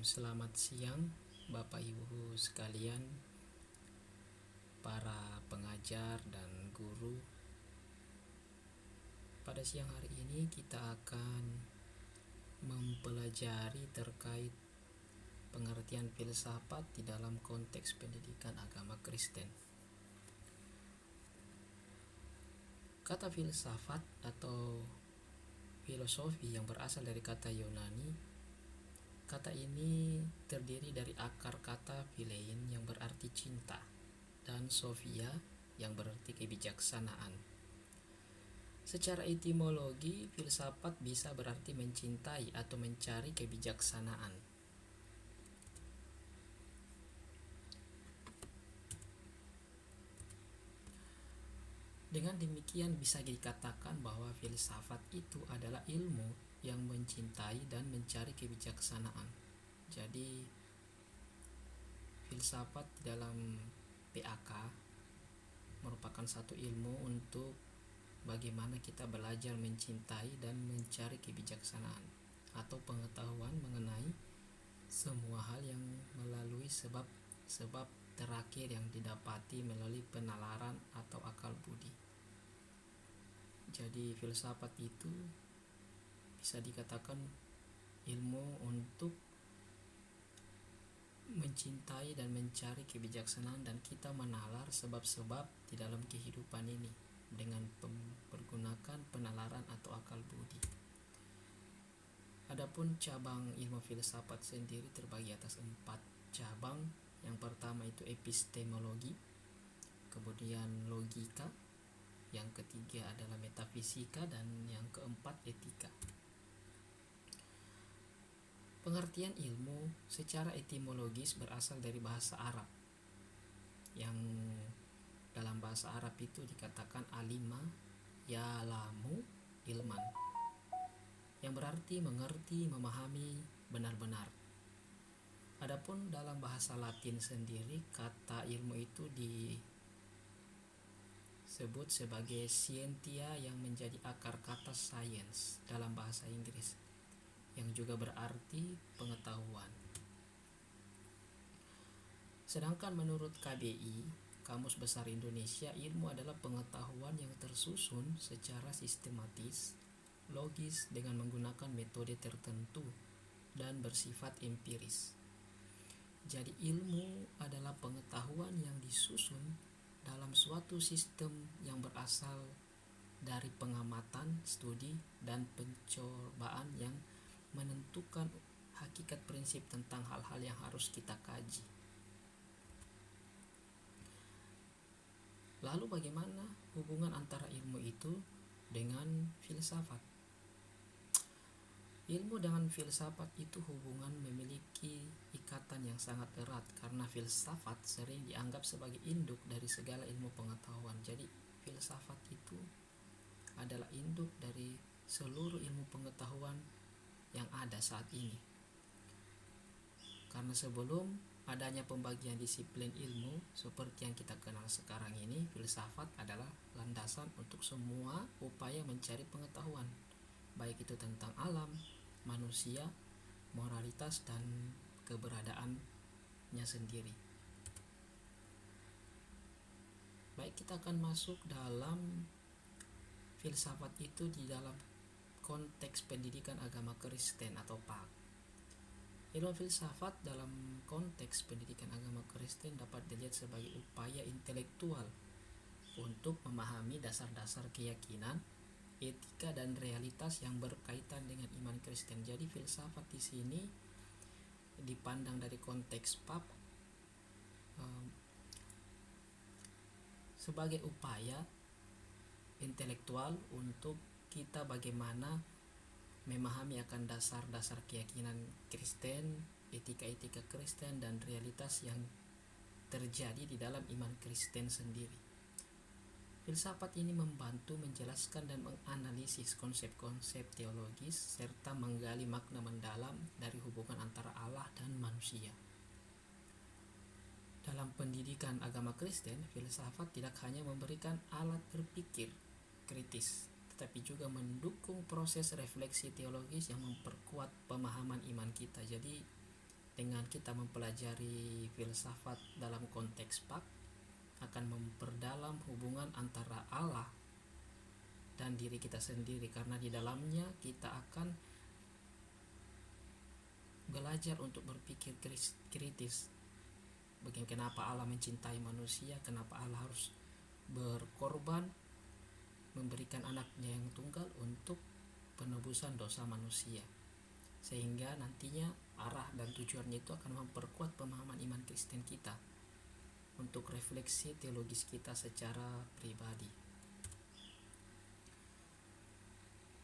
Selamat siang Bapak Ibu sekalian, para pengajar dan guru. Pada siang hari ini kita akan mempelajari terkait pengertian filsafat di dalam konteks pendidikan agama Kristen. Kata filsafat atau filosofi yang berasal dari kata Yunani. Kata ini terdiri dari akar kata philein yang berarti cinta dan sophia yang berarti kebijaksanaan. Secara etimologi, filsafat bisa berarti mencintai atau mencari kebijaksanaan. Dengan demikian bisa dikatakan bahwa filsafat itu adalah ilmu yang mencintai dan mencari kebijaksanaan. Jadi filsafat dalam PAK merupakan satu ilmu untuk bagaimana kita belajar mencintai dan mencari kebijaksanaan atau pengetahuan mengenai semua hal yang melalui sebab terakhir yang didapati melalui penalaran atau akal budi. Jadi filsafat itu bisa dikatakan ilmu untuk mencintai dan mencari kebijaksanaan, dan kita menalar sebab-sebab di dalam kehidupan ini dengan menggunakan penalaran atau akal budi. Adapun cabang ilmu filsafat sendiri terbagi atas 4 cabang. Yang pertama itu epistemologi, kemudian logika, yang ketiga adalah metafisika, dan yang keempat etika. Pengertian ilmu secara etimologis berasal dari bahasa Arab, yang dalam bahasa Arab itu dikatakan alima ya'lamu ilman, yang berarti mengerti, memahami benar-benar. Adapun dalam bahasa Latin sendiri, kata ilmu itu disebut sebagai scientia, yang menjadi akar kata science dalam bahasa Inggris, yang juga berarti pengetahuan. Sedangkan menurut KBI, Kamus Besar Indonesia, ilmu adalah pengetahuan yang tersusun secara sistematis, logis, dengan menggunakan metode tertentu dan bersifat empiris. Jadi ilmu adalah pengetahuan yang disusun dalam suatu sistem yang berasal dari pengamatan, studi, dan pencobaan yang menentukan hakikat prinsip tentang hal-hal yang harus kita kaji. Lalu bagaimana hubungan antara ilmu itu dengan filsafat? Ilmu dengan filsafat itu hubungan memiliki ikatan yang sangat erat, karena filsafat sering dianggap sebagai induk dari segala ilmu pengetahuan. Jadi filsafat itu adalah induk dari seluruh ilmu pengetahuan yang ada saat ini. Karena sebelum adanya pembagian disiplin ilmu seperti yang kita kenal sekarang ini, filsafat adalah landasan untuk semua upaya mencari pengetahuan, baik itu tentang alam, manusia, moralitas, dan keberadaannya sendiri. Baik, kita akan masuk dalam filsafat itu di dalam konteks pendidikan agama Kristen atau PAK. Ilmu filsafat dalam konteks pendidikan agama Kristen dapat dilihat sebagai upaya intelektual untuk memahami dasar-dasar keyakinan, etika, dan realitas yang berkaitan dengan iman Kristen. Jadi filsafat di sini dipandang dari konteks PAK sebagai upaya intelektual untuk kita bagaimana memahami akan dasar-dasar keyakinan Kristen, etika-etika Kristen, dan realitas yang terjadi di dalam iman Kristen sendiri. Filsafat ini membantu menjelaskan dan menganalisis konsep-konsep teologis serta menggali makna mendalam dari hubungan antara Allah dan manusia. Dalam pendidikan agama Kristen, filsafat tidak hanya memberikan alat berpikir kritis, tetapi juga mendukung proses refleksi teologis yang memperkuat pemahaman iman kita. Jadi dengan kita mempelajari filsafat dalam konteks Pak akan memperdalam hubungan antara Allah dan diri kita sendiri, karena di dalamnya kita akan belajar untuk berpikir kritis. Bagaimana, kenapa Allah mencintai manusia, kenapa Allah harus berkorban memberikan anaknya yang tunggal untuk penebusan dosa manusia, sehingga nantinya arah dan tujuannya itu akan memperkuat pemahaman iman Kristen kita untuk refleksi teologis kita secara pribadi.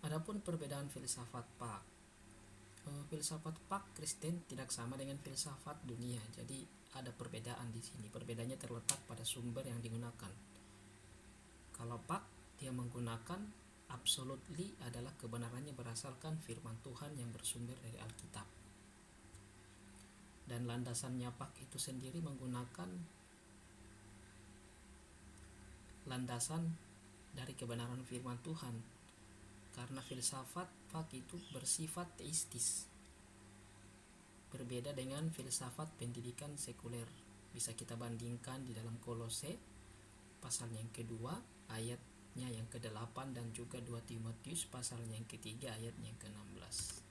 Adapun perbedaan filsafat Pak, filsafat Pak Kristen tidak sama dengan filsafat dunia, jadi ada perbedaan di sini. Perbedaannya terletak pada sumber yang digunakan. Kalau Pak, dia menggunakan absolutely, adalah kebenarannya berdasarkan firman Tuhan yang bersumber dari Alkitab. Dan landasannya Pak itu sendiri menggunakan landasan dari kebenaran firman Tuhan, karena filsafat Pak itu bersifat teistis, berbeda dengan filsafat pendidikan sekuler. Bisa kita bandingkan di dalam Kolose pasal yang kedua ayatnya yang ke-8 dan juga 2 Timotius pasalnya yang ketiga ayatnya yang ke-16.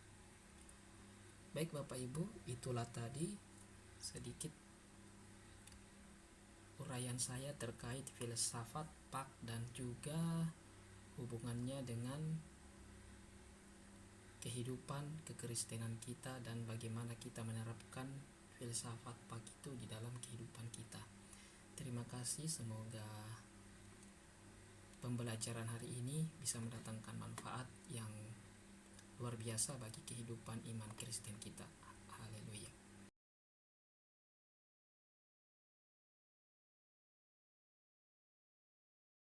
Baik Bapak Ibu, itulah tadi sedikit uraian saya terkait filsafat Pak dan juga hubungannya dengan kehidupan kekristenan kita dan bagaimana kita menerapkan filsafat Pak itu di dalam kehidupan kita. Terima kasih, semoga pembelajaran hari ini bisa mendatangkan manfaat yang luar biasa bagi kehidupan iman Kristen kita.